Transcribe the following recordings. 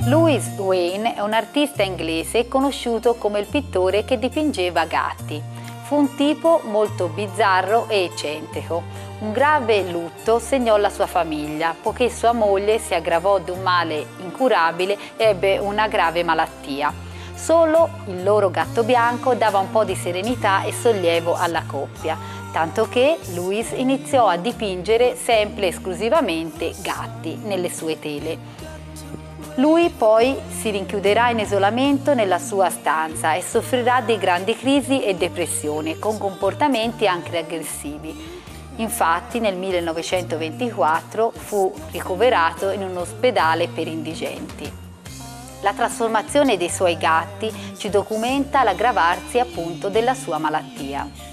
Louis Wain è un artista inglese conosciuto come il pittore che dipingeva gatti. Fu un tipo molto bizzarro e eccentrico. Un grave lutto segnò la sua famiglia, poiché sua moglie si aggravò di un male incurabile e ebbe una grave malattia. Solo il loro gatto bianco dava un po' di serenità e sollievo alla coppia, tanto che Louis iniziò a dipingere sempre e esclusivamente gatti nelle sue tele. Lui poi si rinchiuderà in isolamento nella sua stanza e soffrirà di grandi crisi e depressione, con comportamenti anche aggressivi. Infatti nel 1924 fu ricoverato in un ospedale per indigenti. La trasformazione dei suoi gatti ci documenta l'aggravarsi appunto della sua malattia.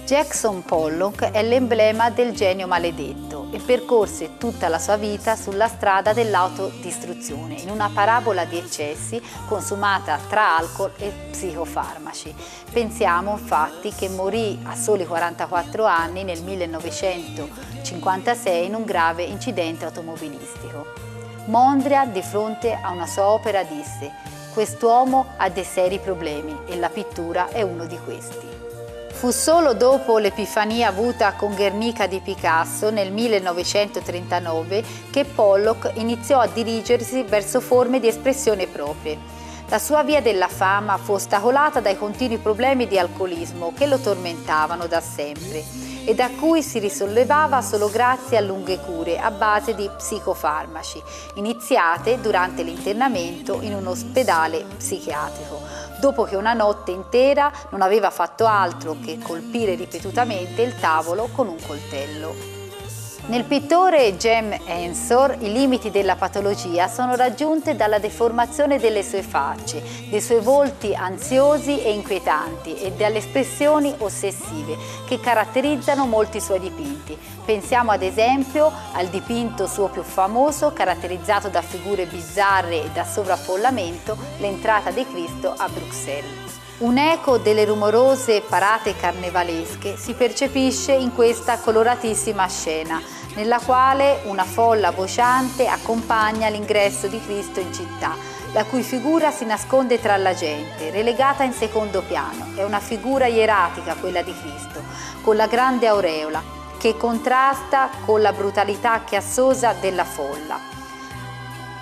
Jackson Pollock è l'emblema del genio maledetto e percorse tutta la sua vita sulla strada dell'autodistruzione, in una parabola di eccessi consumata tra alcol e psicofarmaci. Pensiamo infatti che morì a soli 44 anni nel 1956 in un grave incidente automobilistico. Mondrian, di fronte a una sua opera, disse: «Quest'uomo ha dei seri problemi e la pittura è uno di questi». Fu solo dopo l'epifania avuta con Guernica di Picasso nel 1939 che Pollock iniziò a dirigersi verso forme di espressione proprie. La sua via della fama fu ostacolata dai continui problemi di alcolismo che lo tormentavano da sempre e da cui si risollevava solo grazie a lunghe cure a base di psicofarmaci, iniziate durante l'internamento in un ospedale psichiatrico, dopo che una notte intera non aveva fatto altro che colpire ripetutamente il tavolo con un coltello. Nel pittore Jem Ensor i limiti della patologia sono raggiunti dalla deformazione delle sue facce, dei suoi volti ansiosi e inquietanti e dalle espressioni ossessive che caratterizzano molti suoi dipinti. Pensiamo ad esempio al dipinto suo più famoso, caratterizzato da figure bizzarre e da sovraffollamento, l'entrata di Cristo a Bruxelles. Un'eco delle rumorose parate carnevalesche si percepisce in questa coloratissima scena, nella quale una folla vociante accompagna l'ingresso di Cristo in città, la cui figura si nasconde tra la gente, relegata in secondo piano. È una figura ieratica quella di Cristo, con la grande aureola, che contrasta con la brutalità chiassosa della folla.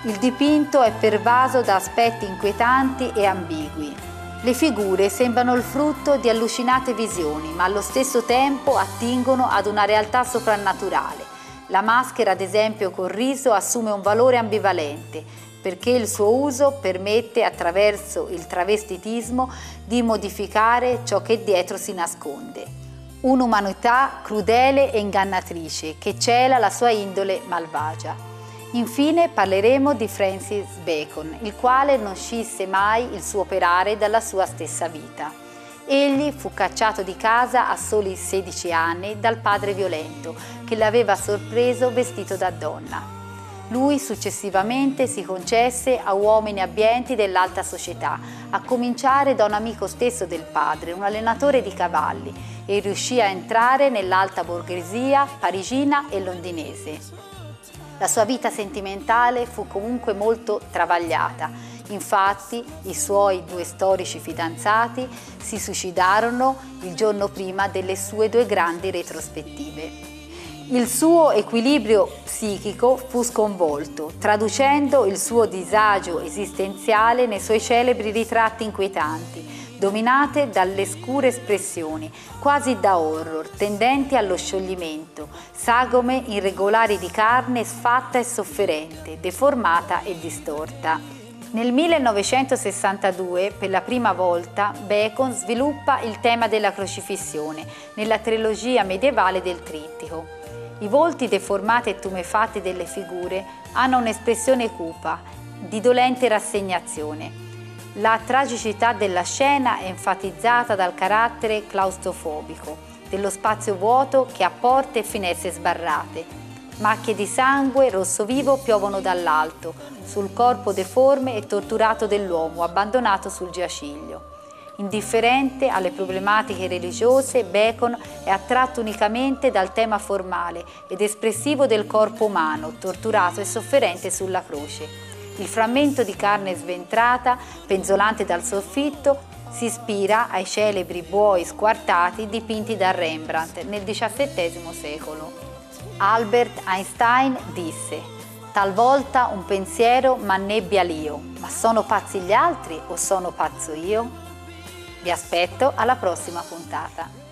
Il dipinto è pervaso da aspetti inquietanti e ambigui. Le figure sembrano il frutto di allucinate visioni, ma allo stesso tempo attingono ad una realtà soprannaturale. La maschera, ad esempio, col riso assume un valore ambivalente, perché il suo uso permette, attraverso il travestitismo, di modificare ciò che dietro si nasconde. Un'umanità crudele e ingannatrice che cela la sua indole malvagia. Infine parleremo di Francis Bacon, il quale non scisse mai il suo operare dalla sua stessa vita. Egli fu cacciato di casa a soli 16 anni dal padre violento, che l'aveva sorpreso vestito da donna. Lui successivamente si concesse a uomini abbienti dell'alta società, a cominciare da un amico stesso del padre, un allenatore di cavalli, e riuscì a entrare nell'alta borghesia parigina e londinese. La sua vita sentimentale fu comunque molto travagliata, infatti i suoi 2 storici fidanzati si suicidarono il giorno prima delle sue 2 grandi retrospettive. Il suo equilibrio psichico fu sconvolto, traducendo il suo disagio esistenziale nei suoi celebri ritratti inquietanti, dominate dalle scure espressioni, quasi da horror, tendenti allo scioglimento, sagome irregolari di carne sfatta e sofferente, deformata e distorta. Nel 1962, per la prima volta, Bacon sviluppa il tema della crocifissione nella trilogia medievale del Trittico. I volti deformati e tumefatti delle figure hanno un'espressione cupa, di dolente rassegnazione. La tragicità della scena è enfatizzata dal carattere claustrofobico, dello spazio vuoto che ha porte e finestre sbarrate. Macchie di sangue rosso vivo piovono dall'alto, sul corpo deforme e torturato dell'uomo abbandonato sul giaciglio. Indifferente alle problematiche religiose, Bacon è attratto unicamente dal tema formale ed espressivo del corpo umano, torturato e sofferente sulla croce. Il frammento di carne sventrata, penzolante dal soffitto, si ispira ai celebri buoi squartati dipinti da Rembrandt nel XVII secolo. Albert Einstein disse: «Talvolta un pensiero m'annebbia l'io, ma sono pazzi gli altri o sono pazzo io?» Vi aspetto alla prossima puntata.